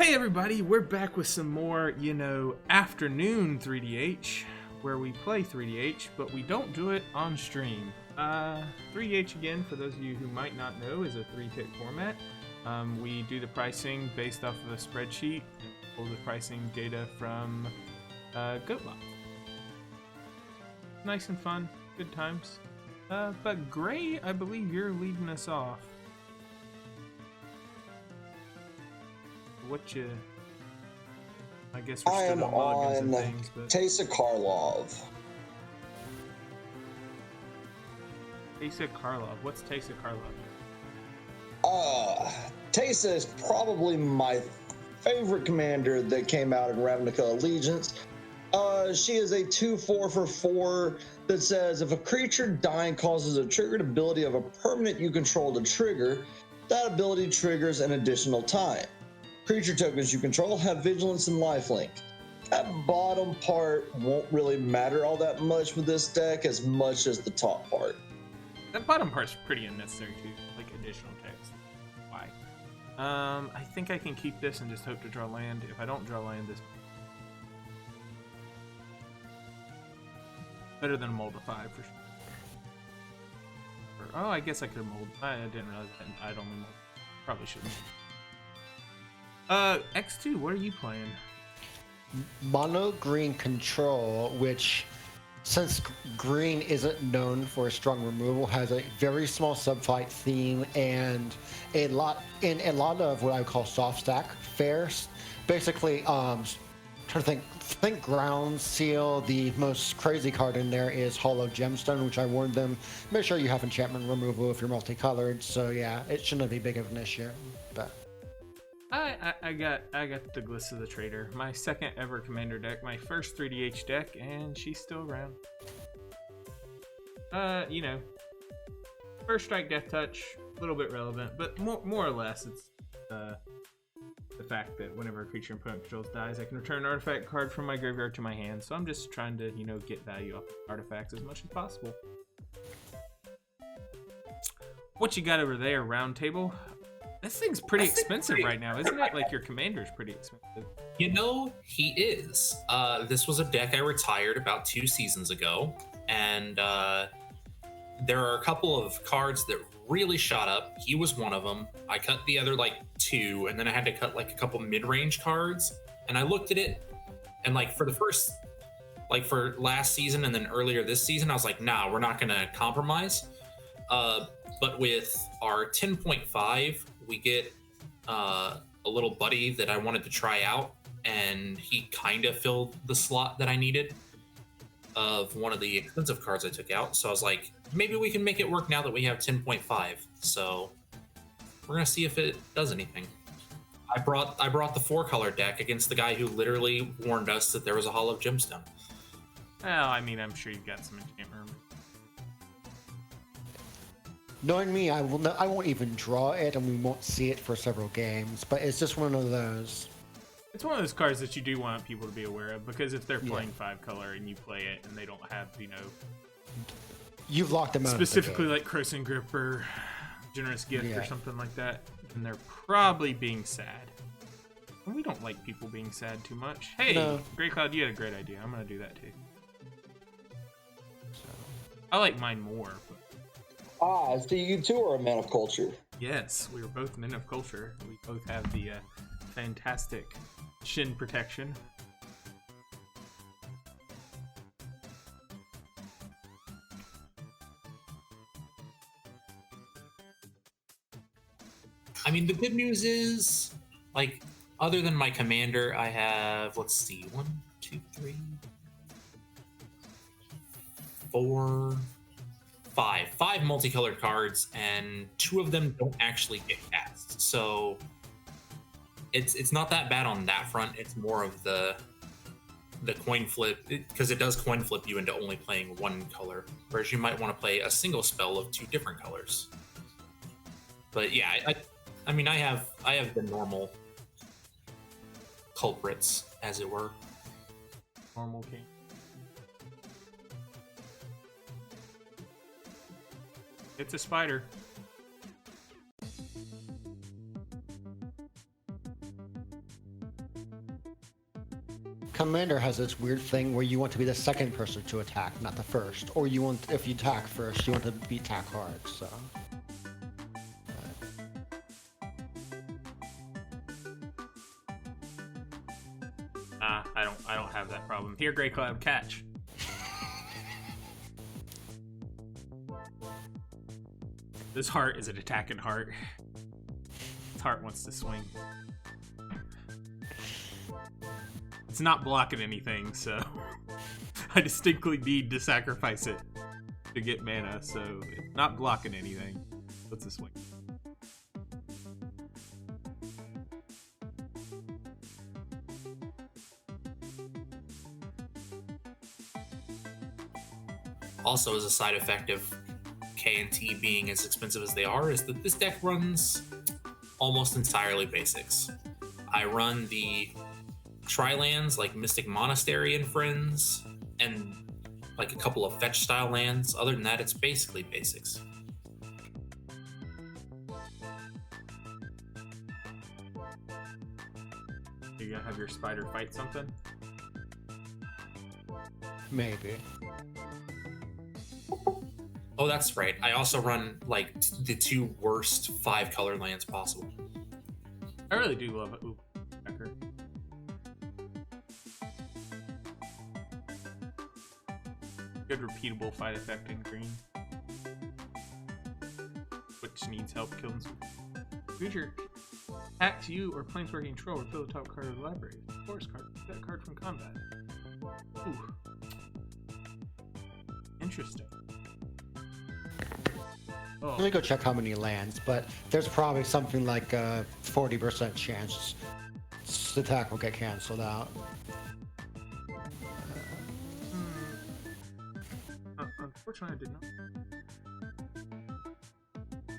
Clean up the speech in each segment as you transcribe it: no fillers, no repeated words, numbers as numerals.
Hey everybody, we're back with some more, afternoon 3DH, where we play 3DH, but we don't do it on stream. 3DH, again, for those of you who might not know, is a 3-tick format. We do the pricing based off of a spreadsheet, and pull the pricing data from GoatBot. Nice and fun, good times. But Gray, I believe you're leading us off. I guess we're I still am doing mulligans and on things, but Taysa Karlov. Taysa Karlov. What's Taysa Karlov? Taysa is probably my favorite commander that came out in Ravnica Allegiance. She is a 2/4 for 4 that says if a creature dying causes a triggered ability of a permanent you control to trigger, that ability triggers an additional time. Creature tokens you control have vigilance and lifelink. That bottom part won't really matter all that much with this deck as much as the top part. That bottom part's pretty unnecessary too, like additional text. Why? I think I can keep this and just hope to draw land. If I don't draw land, this better than a mold of 5 for sure. Oh, I guess I could have mold. I didn't realize that. I'd only mold. Probably shouldn't. X2, what are you playing? Mono green control, which, since green isn't known for strong removal, has a very small subfight theme and a lot of what I would call soft stack fares. Basically, trying to think ground seal. The most crazy card in there is Hollow Gemstone, which I warned them. Make sure you have enchantment removal if you're multicolored. So yeah, it shouldn't be big of an issue, but. I got the Gliss of the Traitor, my second ever commander deck, my first 3DH deck, and she's still around. First strike, death touch, a little bit relevant, but more or less it's the fact that whenever a creature opponent controls dies, I can return an artifact card from my graveyard to my hand. So I'm just trying to get value off artifacts as much as possible. What you got over there, round table? This thing's pretty expensive right now, isn't it? Like, your commander's pretty expensive. He is. This was a deck I retired about 2 seasons ago, and there are a couple of cards that really shot up. He was one of them. I cut the other, 2, and then I had to cut, a couple mid-range cards, and I looked at it, and, for the first, for last season and then earlier this season, I was like, nah, we're not gonna compromise. But with our 10.5, we get a little buddy that I wanted to try out, and he kind of filled the slot that I needed of one of the expensive cards I took out. So I was like, maybe we can make it work now that we have 10.5. So we're gonna see if it does anything. I brought the 4-color deck against the guy who literally warned us that there was a Hollow Gemstone. Well, I mean, I'm sure you've got some enchantment. Knowing me, I won't even draw it, and we won't see it for several games. But it's just one of those. It's one of those cards that you do want people to be aware of, because if they're playing 5-color and you play it and they don't have, you've locked them out. Specifically like Crossing Grip or Generous Gift or something like that, then they're probably being sad. And we don't like people being sad too much. Hey, no. Grey Cloud, you had a great idea. I'm gonna do that too. So, I like mine more. But... so you two are a man of culture. Yes, we are both men of culture. We both have the fantastic shin protection. I mean, the good news is, other than my commander, I have, let's see, 1, 2, 3, 4, 5 multicolored cards, and 2 of them don't actually get cast. So it's not that bad on that front. It's more of the coin flip, because it does coin flip you into only playing 1 color, whereas you might want to play a single spell of 2 different colors. But yeah, I mean, I have the normal culprits, as it were. Normal king. It's a spider. commander has this weird thing where you want to be the second person to attack, not the first. Or you want, if you attack first, you want to be attack hard, so. I don't have that problem. Here, Grey Cloud, catch. This heart is an attacking heart. This heart wants to swing. It's not blocking anything, so I distinctly need to sacrifice it to get mana, so it's not blocking anything. Let's just swing. Also, as a side effect of K&T being as expensive as they are, is that this deck runs almost entirely basics. I run the tri-lands like Mystic Monastery and Friends, and like a couple of fetch style lands. Other than that, it's basically basics. You gonna have your spider fight something? Maybe. Oh, that's right. I also run like the 2 worst 5 color lands possible. I really do love it. Ooh, Becker. Good repeatable fight effect in green. Which needs help killing some. Creature attacks you or Planeswalker control, refill the top card of the library. Forest card. That card from combat. Ooh. Interesting. Oh. Let me go check how many lands, but there's probably something like a 40% chance the attack will get canceled out. Unfortunately, I did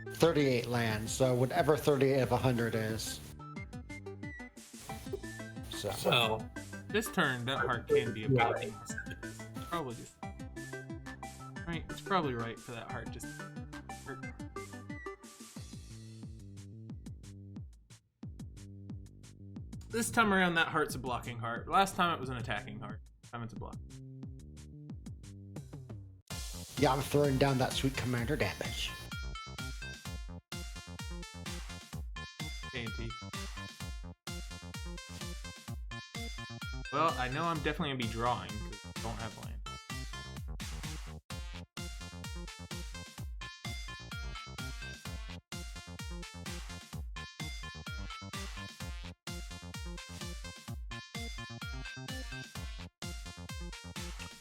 not. 38 lands, so whatever 38 of 100 is. So This turn, that heart can be about 8%. Probably just. Right, it's probably right for that heart just. This time around, that heart's a blocking heart. Last time it was an attacking heart. This time it's a block. Yeah, I'm throwing down that sweet commander damage. K&T. Well, I know I'm definitely gonna be drawing because I don't have land.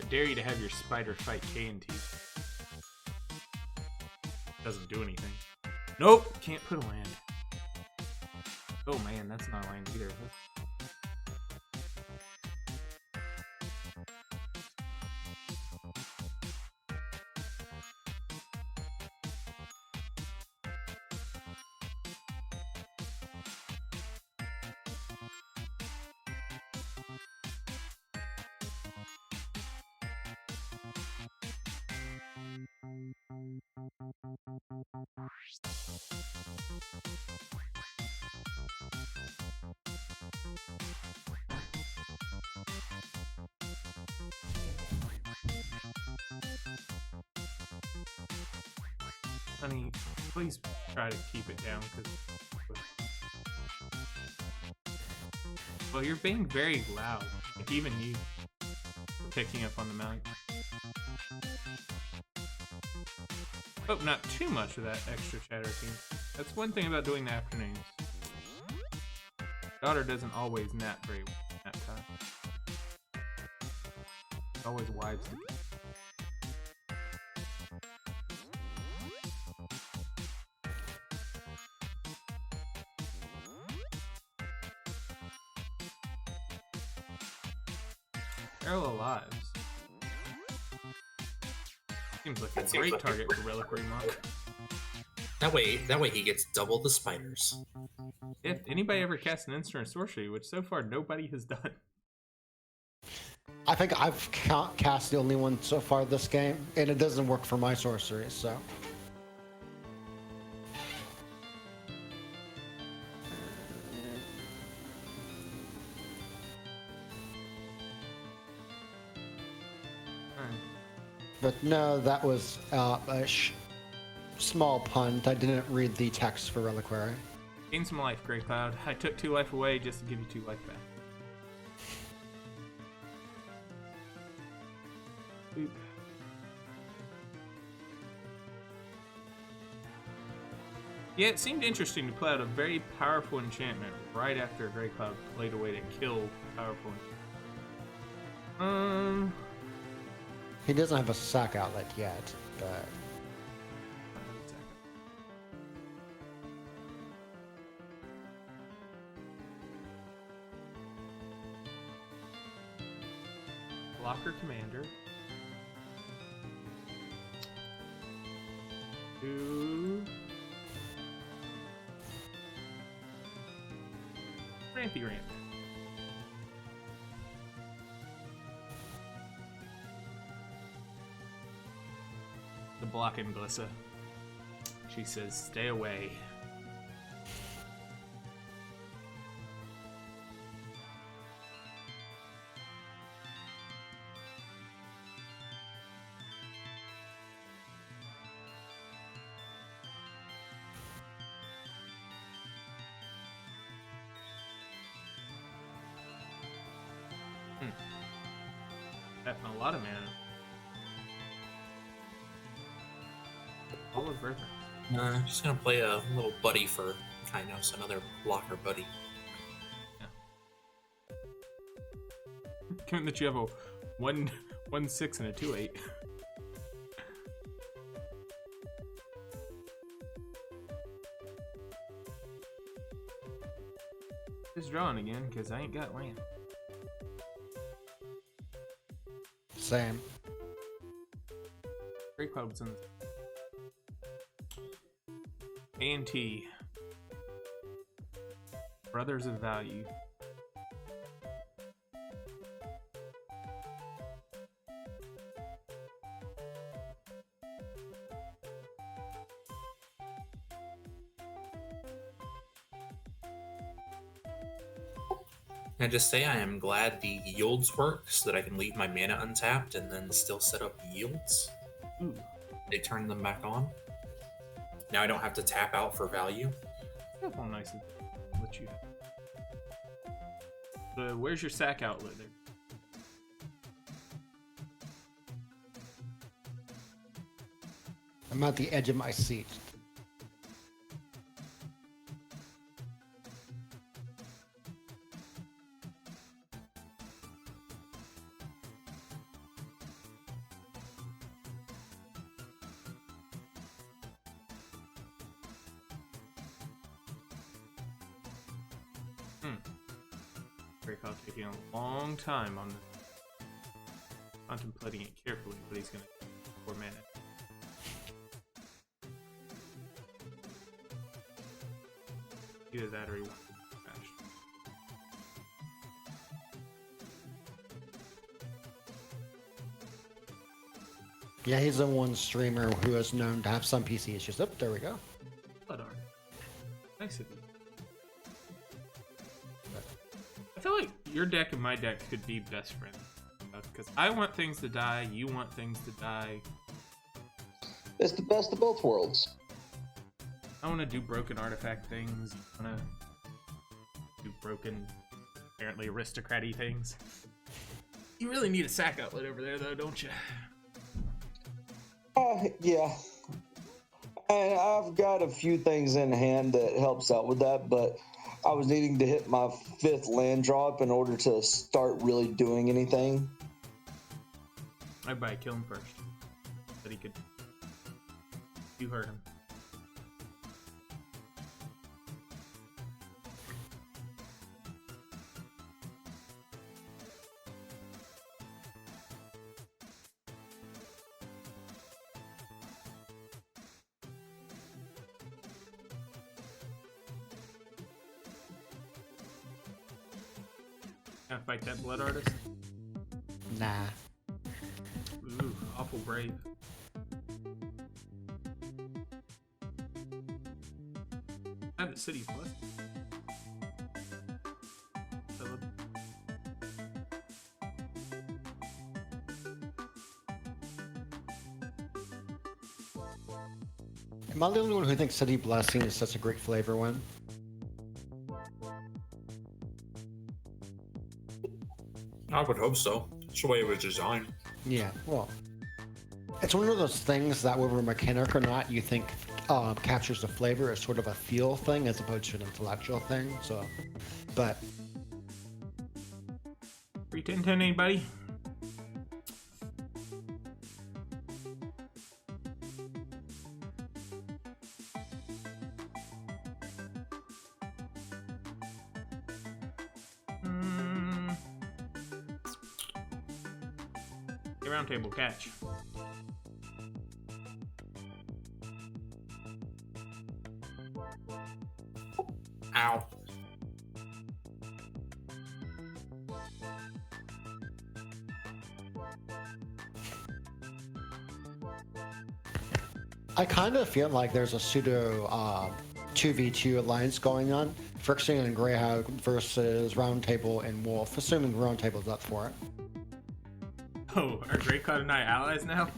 I dare you to have your spider fight K&T. Doesn't do anything. Nope, can't put a land. Oh man, that's not a land either. Honey, please try to keep it down, because... Well, you're being very loud. Like, even you are picking up on the mic. Hope not too much of that extra chatter, team. That's one thing about doing the afternoons. Daughter doesn't always nap very well at that time. It's always wives to get. Parallel Lives. Seems like a great target for Reliquary Monk. that way he gets double the spiders. If anybody ever casts an instant sorcery, which so far nobody has done. I think I've cast the only one so far this game, and it doesn't work for my sorcery, so. But no, that was a small punt. I didn't read the text for Reliquary. Gain some life, Grey Cloud. I took 2 life away just to give you 2 life back. Oop. Yeah, it seemed interesting to play out a very powerful enchantment right after Grey Cloud played away to kill powerful. He doesn't have a sack outlet yet, but Blocker Commander. 2. Rampy Ramp. The blocking Glissa. She says, stay away. That's a lot of mana. All of River. I'm just gonna play a little buddy for Kainos, another blocker buddy. Yeah. Given that you have a 1/6 and a 2/8. Just drawing again, because I ain't got land. same. Great Cloud's in A&T. Brothers of Value. Can I just say I am glad the yields work so that I can leave my mana untapped and then still set up yields. Ooh. They turn them back on. Now I don't have to tap out for value. That's all nice of what you have. Where's your sack outlet there? I'm at the edge of my seat. Praetor taking a long time on the contemplating it carefully, but he's gonna 4 mana. Either that or he wants to crash. Yeah, he's the one streamer who is known to have some PC issues. Oh, there we go. Blood art. Nice of you. I feel like your deck and my deck could be best friends. Because I want things to die, you want things to die. It's the best of both worlds. I want to do broken artifact things. I want to do broken, apparently aristocrat-y things. You really need a sack outlet over there, though, don't you? Yeah. And I've got a few things in hand that helps out with that, but I was needing to hit my 5th land drop in order to start really doing anything. I'd probably kill him first. But he could. You hurt him. Gonna fight that blood artist? Nah. Ooh, awful brave. I have the city plus. Am I the only one who thinks City Blessing is such a great flavor one? I would hope so. It's the way it was designed. Yeah, well, it's one of those things that whether mechanic or not, you think captures the flavor as sort of a feel thing as opposed to an intellectual thing. So, but 310 anybody? Round table catch. Ow. I kind of feel like there's a pseudo 2v2 alliance going on. Friction and Greyhound versus Roundtable and Wolf, assuming Roundtable's up for it. Oh, are Grey Cloud and I allies now?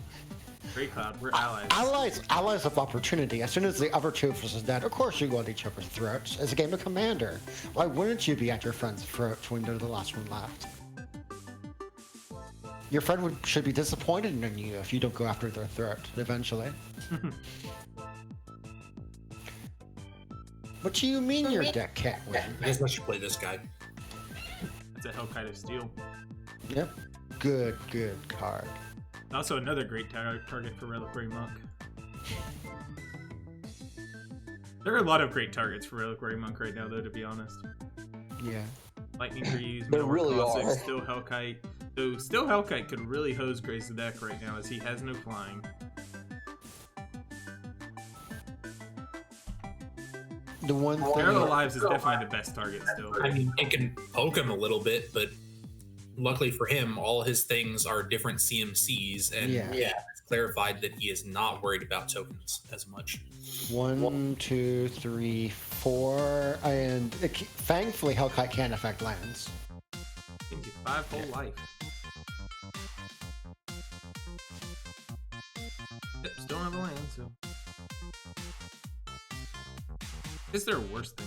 Grey Cloud, we're allies. Allies of opportunity. As soon as the other two of us is dead, of course you go at each other's throats. It's a game of Commander. Why wouldn't you be at your friend's throat when they're the last one left? Your friend should be disappointed in you if you don't go after their throat eventually. What do you mean your deck can't win? I guess I should play this guy. That's a Hellkite of Steel. Yep. Good card. Also another great target for Reliquary Monk. There are a lot of great targets for Reliquary Monk right now, though, to be honest. Yeah. Lightning Greaves, There really are. Still Hellkite. Though Still Hellkite could really hose Gray's deck right now, as he has no flying. The one thing. Parallel Lives is definitely the best target still. I mean, it can poke him a little bit, but luckily for him, all his things are different CMCs, and it's clarified that he is not worried about tokens as much. 1, 2, 3, 4, and thankfully Hellkite can affect lands. Gives you 5 whole life. Yep, still don't have a land, so. Is there a worse thing?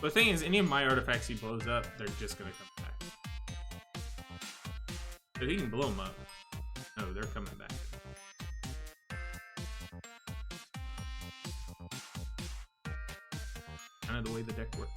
But the thing is, any of my artifacts he blows up, they're just gonna come back. So he can blow them up. No, they're coming back. Kind of the way the deck works.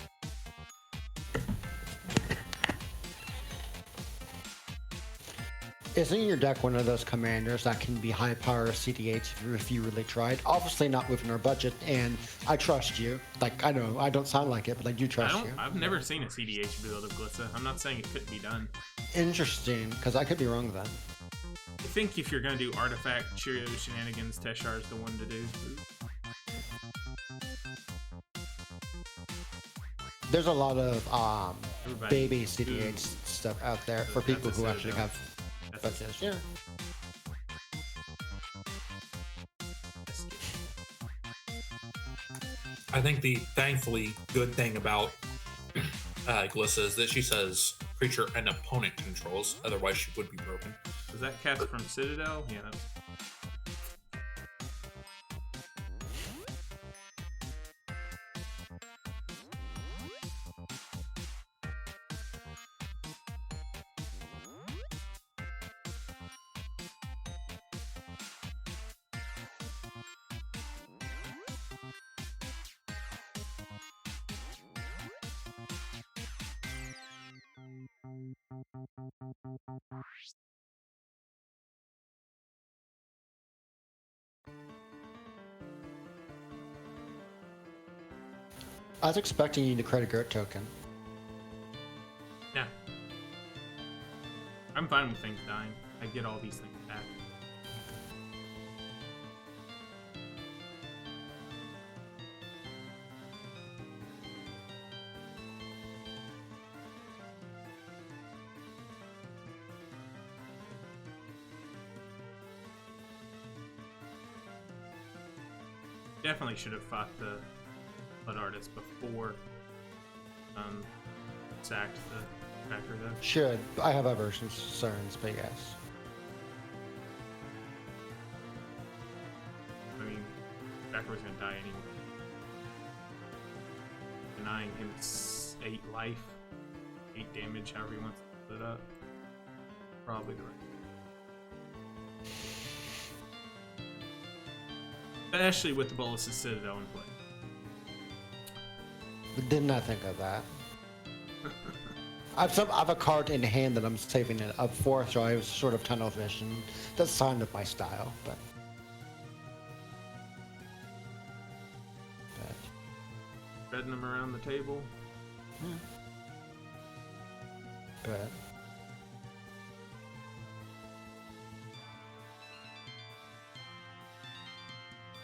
Isn't your deck one of those commanders that can be high power CDH if you really tried? Obviously not within our budget, and I trust you. Like, I know I don't sound like it, but I do trust you. I've never seen a CDH build of Glitza. I'm not saying it couldn't be done. Interesting, because I could be wrong then. I think if you're gonna do artifact Cheerio shenanigans, Teshar's the one to do. There's a lot of baby CDH stuff out there for people who actually have budgets. Yeah. I think the thankfully good thing about Glissa is that she says creature an opponent controls, otherwise she would be broken. Was that cast from Citadel? Yeah. I was expecting you to credit Gert token. Yeah. I'm fine with things dying. I get all these things back. Definitely should have fought the Blood Artist before sacked the tracker, though. Should. I have aversion concerns, but yes. I mean, tracker was gonna die anyway. Denying him 8 life, 8 damage, however he wants to split up. Probably the right. Especially with the Bolus's Citadel in play. Did not think of that. I have a card in hand that I'm saving it up for, so I was sort of tunnel vision. That's kind of my style, but. Spreading them around the table. But.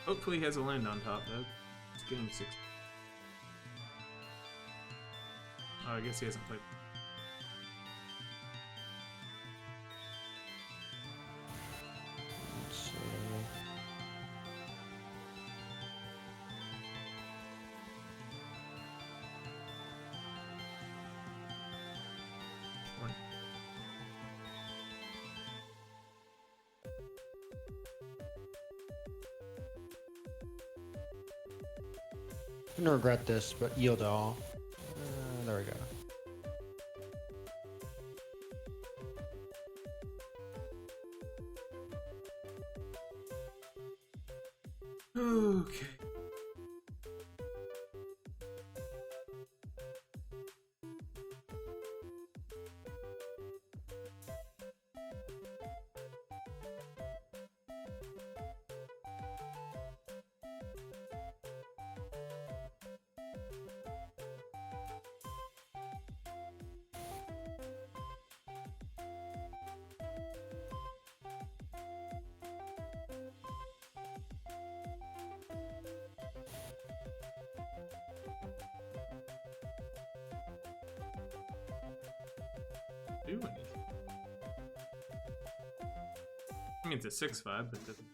Hopefully he has a land on top, though. It's game 6. Oh, I guess he hasn't played. Let's see. One. I'm gonna regret this, but yield all. There we go. Okay. Do anything. I mean, it's a 6/5, but doesn't.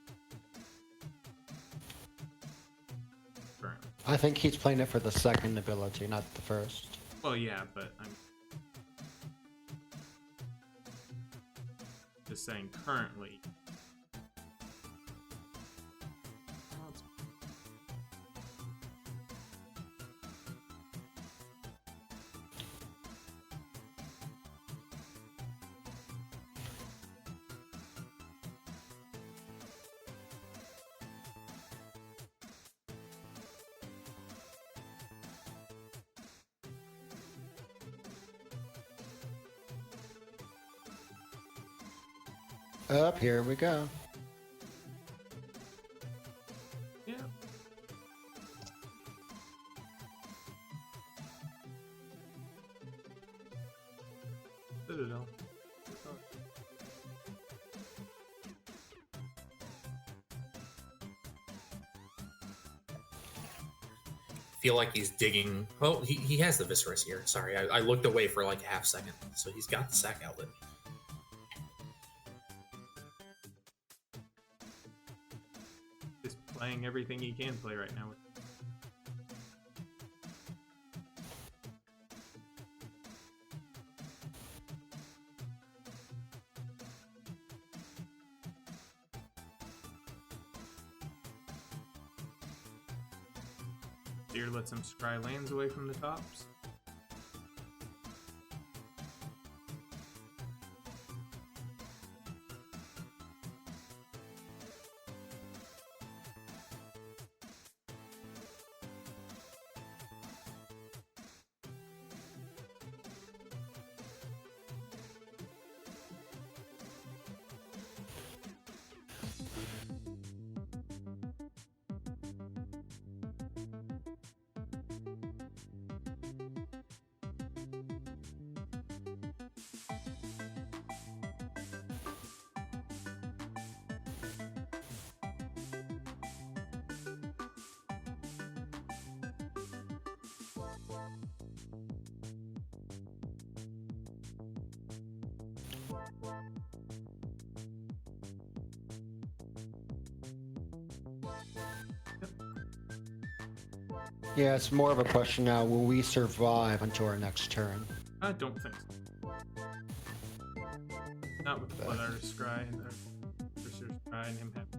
Currently. I think he's playing it for the second ability, not the first. Well, yeah, but I'm just saying currently. Up here we go. Yeah. Citadel. Feel like he's digging. Oh, he has the Viscerus here. Sorry, I looked away for like a half second. So he's got the sack outlet. Just playing everything he can play right now. Deer lets him scry lands away from the tops. Yeah, it's more of a question now. Will we survive until our next turn? I don't think so. Not with the Blood Artist Scry and the Sorcerer's Scry and him having.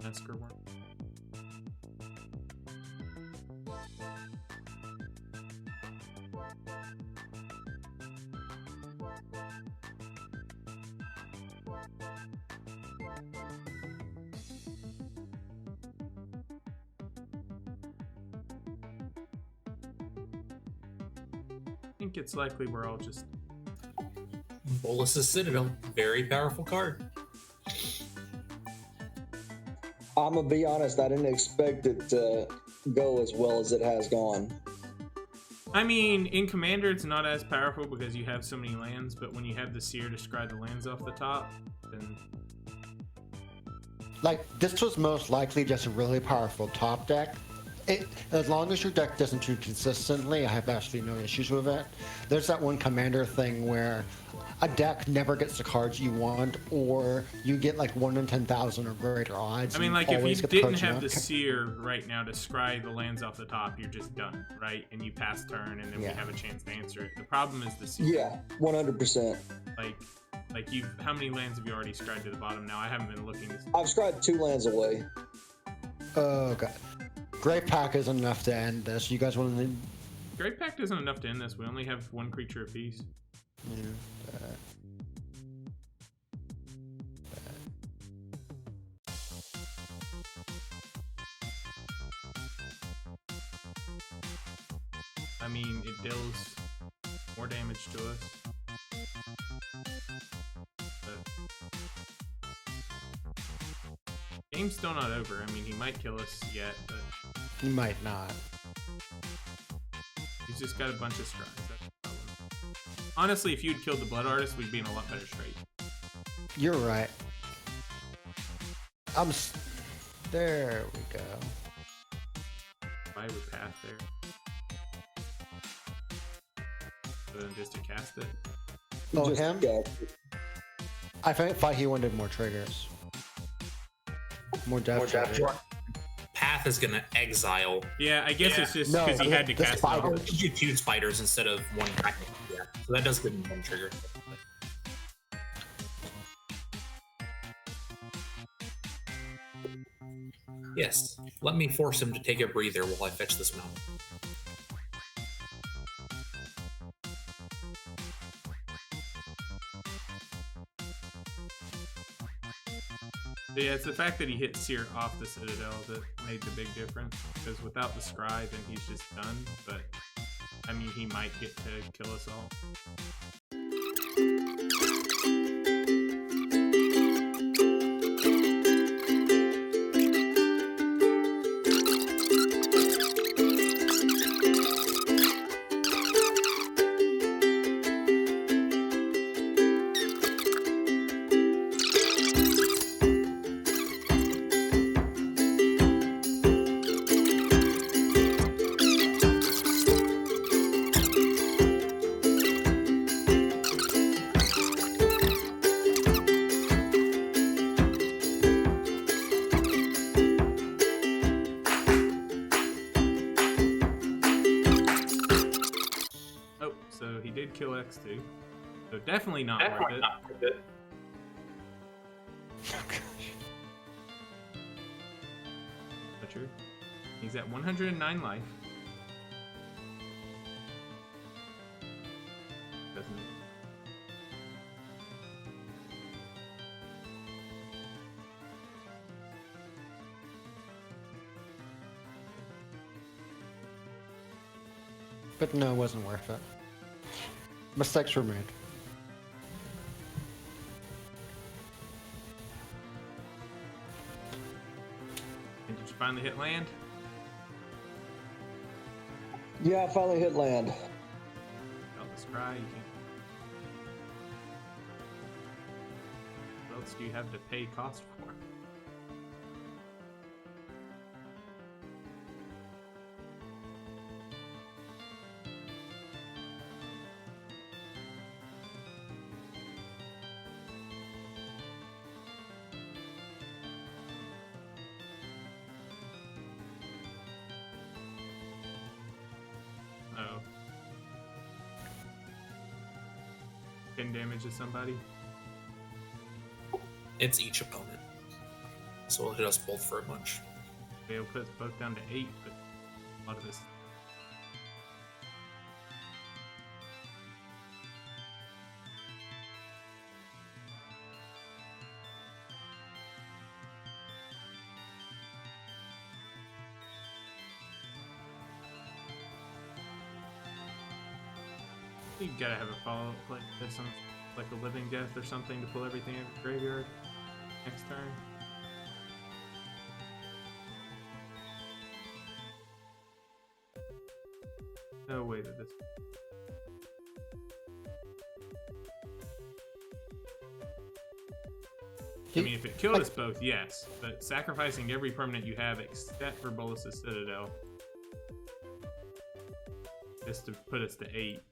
Masker Worm. I think it's likely we're all just Bolus's Citadel, very powerful card. I'm gonna be honest, I didn't expect it to go as well as it has gone. I mean, in Commander, it's not as powerful because you have so many lands, but when you have the Seer to scry the lands off the top, then... Like, this was most likely just a really powerful top deck. As long as your deck doesn't do consistently, I have actually no issues with it. There's that one Commander thing where a deck never gets the cards you want, or you get like 1 in 10,000 or greater odds. I mean, like, if you always get the didn't cards you have want. the Seer right now to scry the lands off the top, you're just done, right? And you pass turn, and then we have a chance to answer it. The problem is the Seer. Yeah, 100%. Like you, how many lands have you already scried to the bottom now? I haven't been looking. I've scribed 2 lands away. Oh, God. Grave Pack isn't enough to end this. You guys want to... Grave Pact isn't enough to end this. We only have 1 creature apiece. Yeah. I mean, it deals more damage to us. Game's still not over. I mean, he might kill us yet, but He might not. he's just got a bunch of strides. That's the problem. Honestly, if you'd killed the Blood Artist, we'd be in a lot better straight. You're right. There we go. I would path there. Other than just to cast it. Oh, Just- him? Yeah. I thought he wanted more triggers. More depth triggers. Path is gonna exile. Yeah, I guess it's just No, because he had to the cast it. spider. off. You do 2 spiders instead of 1 pack. Yeah, so that does give him 1 trigger. Yes, let me force him to take a breather while I fetch this mountain. Yeah, it's the fact that he hit Seer off the Citadel that made the big difference. Because without the Scry, then he's just done. But, I mean, he might get to kill us all. Oh, so he did kill X2. So definitely not worth it. Butcher. He's at 109 life. Doesn't it? But no, it wasn't worth it. Mistakes were made. And did you finally hit land? Yeah, I finally hit land. Felt the scry. You can't. else do you have to pay cost for? Oh. 10 damage to somebody? It's each opponent. So it'll hit us both for a bunch. It'll put us both down to 8, but a lot of this. You gotta have a follow-up like this, like a living death or something to pull everything out of the graveyard next turn. No way that this. I mean, if it killed us both, yes, but sacrificing every permanent you have except for Bolus's Citadel just to put us to 8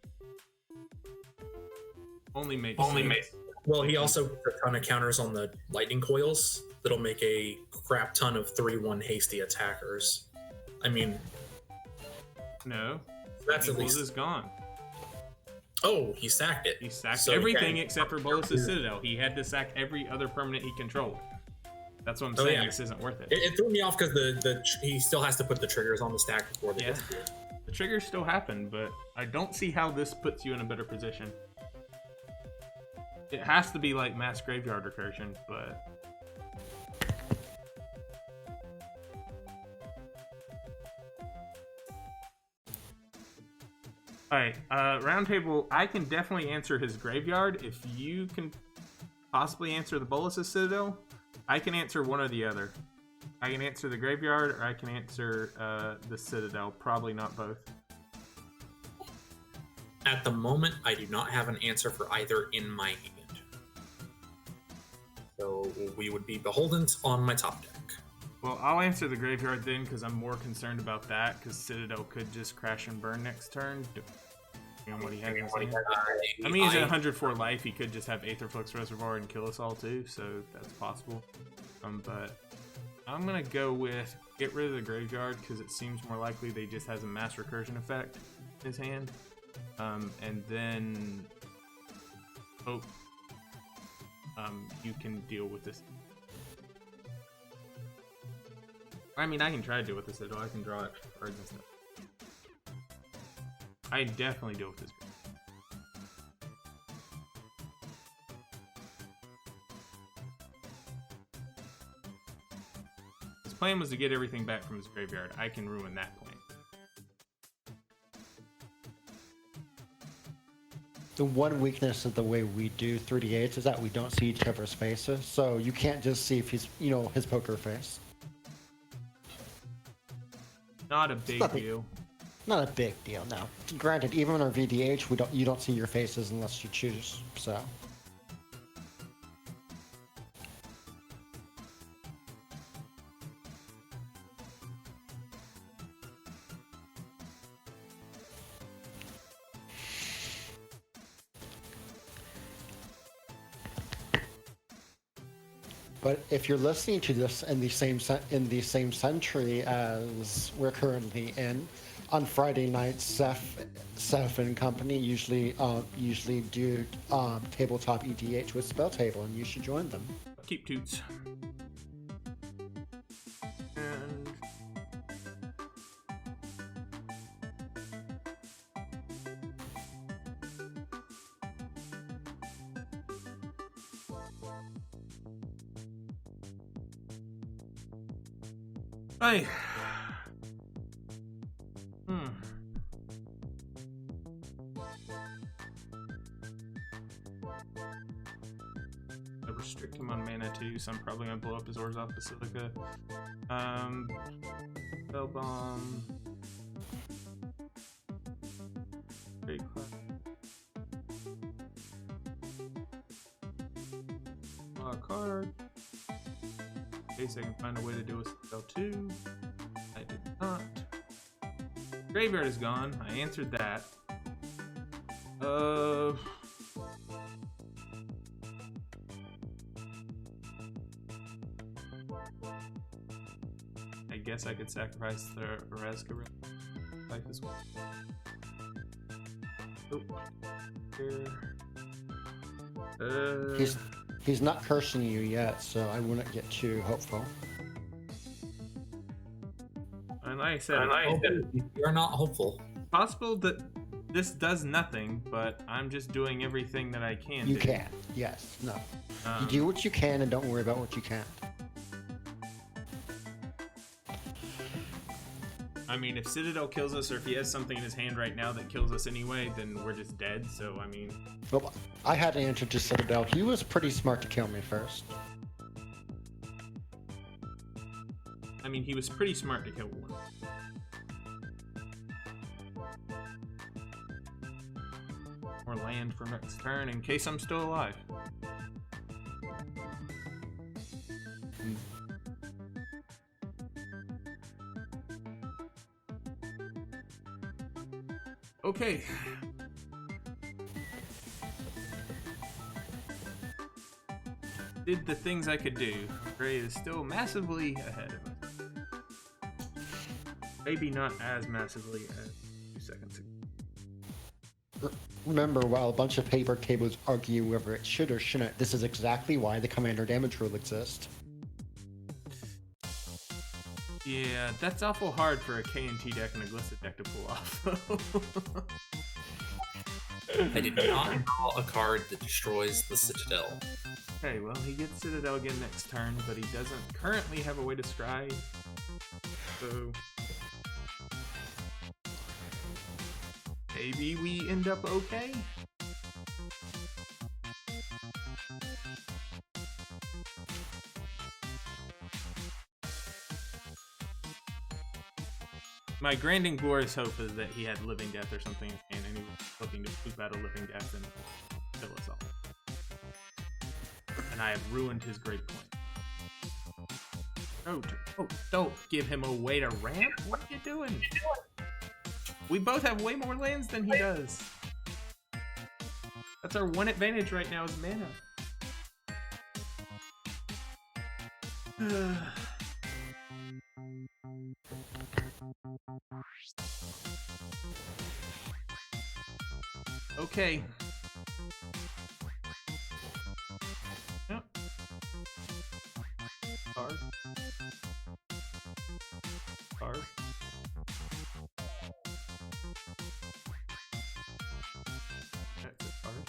only makes sense. Well, he also put a ton of counters on the lightning coils that'll make a crap ton of 3/1 hasty attackers. I mean, no, that's at Coils least is gone. Oh, he sacked it. He sacked So, everything yeah. except for Bolus's Citadel. He had to sack every other permanent he controlled. That's what I'm saying. Yeah. This isn't worth it. It threw me off because he still has to put the triggers on the stack before they Yeah. disappear. The triggers still happen, but I don't see how this puts you in a better position. It has to be like Mass Graveyard Recursion, but... Alright, Roundtable, I can definitely answer his Graveyard. If you can possibly answer the Bolus's Citadel, I can answer one or the other. I can answer the Graveyard, or I can answer the Citadel. Probably not both. At the moment, I do not have an answer for either in my hand. So we would be beholden on my top deck. Well, I'll answer the Graveyard then, because I'm more concerned about that, because Citadel could just crash and burn next turn, depending on what he has in his hand. I mean, he's at 104 life, he could just have Aetherflux Reservoir and kill us all too, so that's possible. But I'm going to go with get rid of the Graveyard, because it seems more likely they just has a Mass Recursion effect in his hand. And then hope you can deal with this. I mean, I can try to deal with this at all. I can draw extra cards and stuff. I definitely deal with this. His plan was to get everything back from his graveyard. I can ruin that plan. The one weakness of the way we do 3D8s is that we don't see each other's faces, so you can't just see if he's, his poker face. Not a big deal. Not a big deal, no. Granted, even in our VDH, you don't see your faces unless you choose, so. But if you're listening to this in the same century as we're currently in, on Friday nights, Seth and company usually do tabletop EDH with Spell Table, and you should join them. Keep toots. And Hey. I restrict him on mana too, so I'm probably gonna blow up his Orzhov Basilica. Spell Bomb. Great class. card. In case I can find a way to do a Citadel 2. I did not. Graveyard is gone. I answered that. I guess I could sacrifice the Orazka life as well. Oh, here. He's not cursing you yet, so I wouldn't get too hopeful. And like I said, you're not hopeful. Possible that this does nothing, but I'm just doing everything that I can. You can, yes, no. You do what you can and don't worry about what you can't. I mean, if Citadel kills us, or if he has something in his hand right now that kills us anyway, then we're just dead. So I mean, well, I had to answer to Citadel. He was pretty smart to kill me first. I mean, he was pretty smart to kill one. Or land for next turn in case I'm still alive. Okay. Did the things I could do. Gray is still massively ahead of us. Maybe not as massively as 2 seconds ago. Remember, while a bunch of paper tables argue whether it should or shouldn't, this is exactly why the commander damage rule exists. Yeah, that's awful hard for a KNT deck and a Glissa deck to pull off. I did not draw a card that destroys the Citadel. Okay, well, he gets Citadel again next turn, but he doesn't currently have a way to scry. So maybe we end up okay? My grand and glorious hope is that he had Living Death or something in his hand and he was looking to poop out a Living Death and kill us all. And I have ruined his great point. Oh, don't give him a way to ramp. What are you doing? We both have way more lands than he does. That's our one advantage right now is mana. Okay. Yep. Card. Card. That's a card.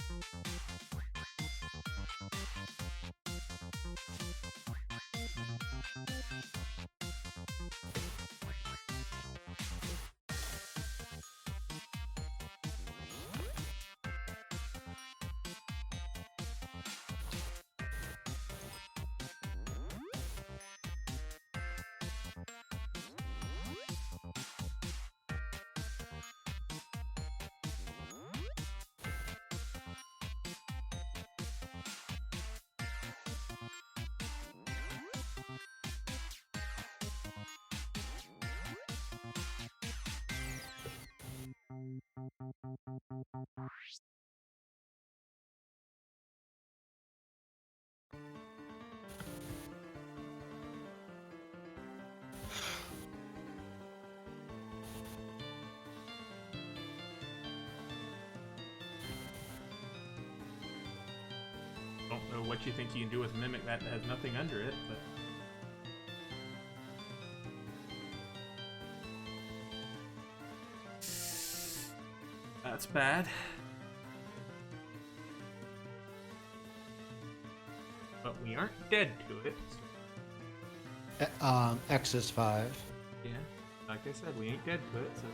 Don't know what you think you can do with Mimic that has nothing under it, but that's bad. But we aren't dead to it. X is 5. Yeah, like I said, we ain't dead to it, so.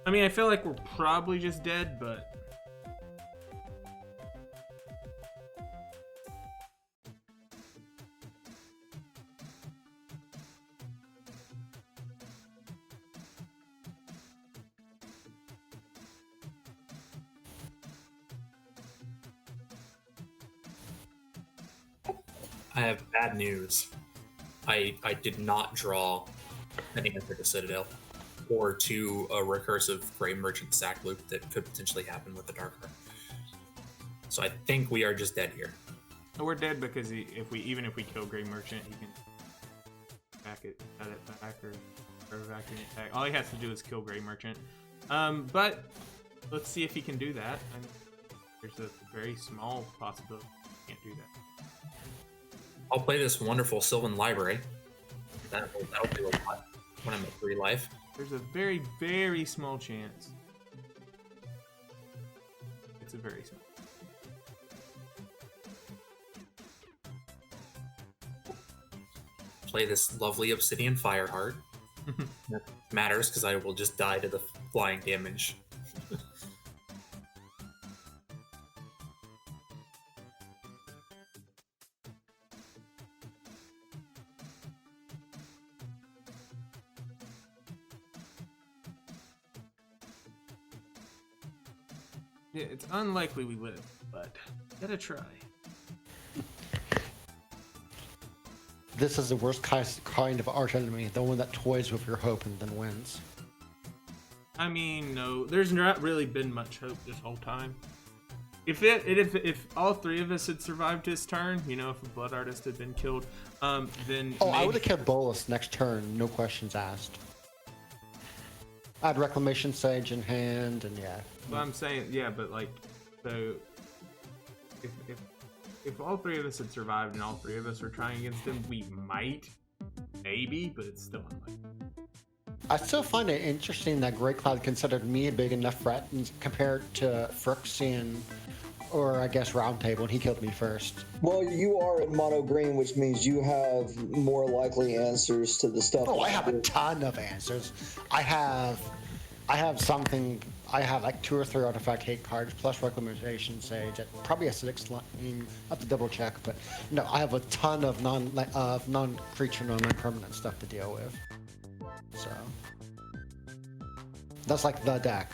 I mean, I feel like we're probably just dead, but... I have bad news. I did not draw an answer to Citadel or to a recursive Gray Merchant sack loop that could potentially happen with the Darker. So I think we are just dead here. We're dead because even if we kill Gray Merchant, he can back it back or evacuate it back. All he has to do is kill Gray Merchant. But let's see if he can do that. There's a very small possibility he can't do that. I'll play this wonderful Sylvan Library. That'll do a lot when I'm at 3 life. There's a very, very small chance. It's a very small. Play this lovely Obsidian Fireheart. That matters because I will just die to the flying damage. Yeah, it's unlikely we live, but gotta try. This is the worst kind of arch enemy, the one that toys with your hope and then wins. I mean, no, there's not really been much hope this whole time. If all 3 of us had survived his turn, you know, if a Blood Artist had been killed, then I would have killed Bolus next turn, no questions asked. I had Reclamation Sage in hand, and yeah. Well, I'm saying, yeah, but like, so if all 3 of us had survived and all 3 of us were trying against him, we might, maybe, but it's still unlikely. I still find it interesting that Grey Cloud considered me a big enough threat compared to Phyrexian, or I guess Round Table, and he killed me first. Well, you are in mono green, which means you have more likely answers to the stuff. Oh, I have a ton of answers. I have something. I have like 2 or 3 artifact hate cards plus Reclamation Sage at probably a 6 line. I have to double check, but no, I have a ton of non-creature, non-permanent stuff to deal with. So that's like the deck.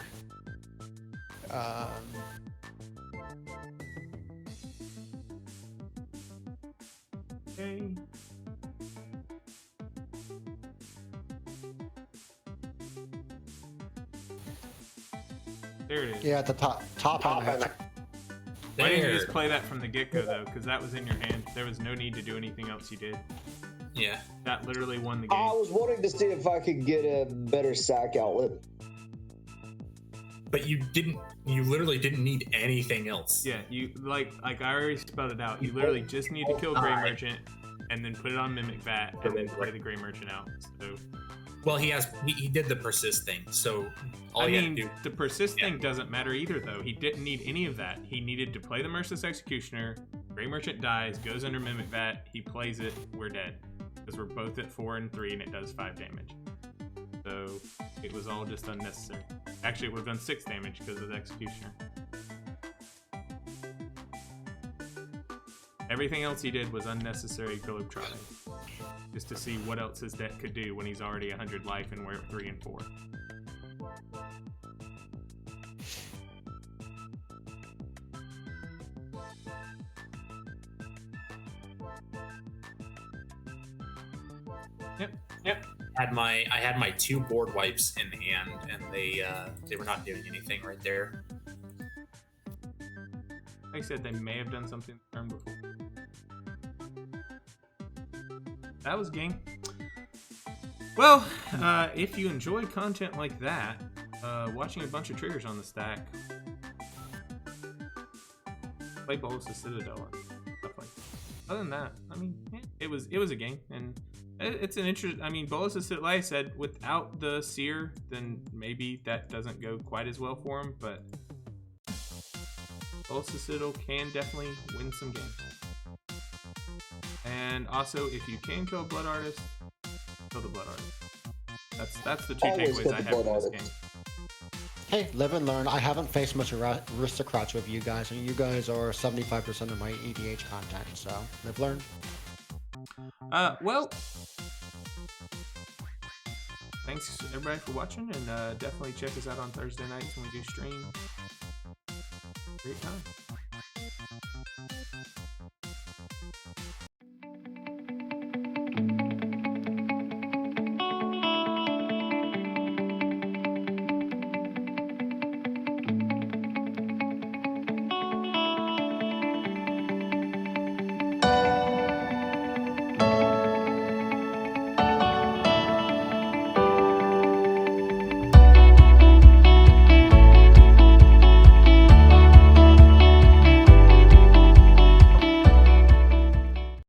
Okay. There it is. Yeah, at the top. Top end. Why didn't you just play that from the get-go, though? Because that was in your hand. There was no need to do anything else you did. Yeah. That literally won the I game. was wanting to see if I could get a better sack outlet. But you literally didn't need anything else. Yeah, you like I already spelled it out. You literally just need to kill Grey Merchant and then put it on Mimic Vat and then play the Grey Merchant out. So Well, he did the persist thing, so all I he had mean, to do. the persist thing doesn't matter either, though. He didn't need any of that. He needed to play the Merciless Executioner. Grey Merchant dies, goes under Mimic Vat. He plays it. We're dead because we're both at 4 and 3, and it does 5 damage. So it was all just unnecessary. Actually, it would have done 6 damage because of the Executioner. Everything else he did was unnecessary globetrotting, just to see what else his deck could do when he's already 100 life and we're at 3 and 4. Yep. I had my 2 board wipes in hand, and they were not doing anything right there. Like I said, they may have done something the turn before. That was game. Well, if you enjoy content like that, watching a bunch of triggers on the stack, play Bolas' Citadel and stuff like that. Other than that, I mean, yeah, it was a game, and it's an interest. I mean, Bolas' Citadel, like I said, without the Seer, then maybe that doesn't go quite as well for him, but Bolas' Citadel can definitely win some games. And also, if you can kill a Blood Artist, kill the Blood Artist. That's the 2 Always takeaways kill I the have from Blood this Artist. game. Hey, live and learn. I haven't faced much aristocrats with you guys, and you guys are 75% of my EDH content, so live, learn. Well, thanks everybody for watching, and definitely check us out on Thursday nights when we do stream. Great time.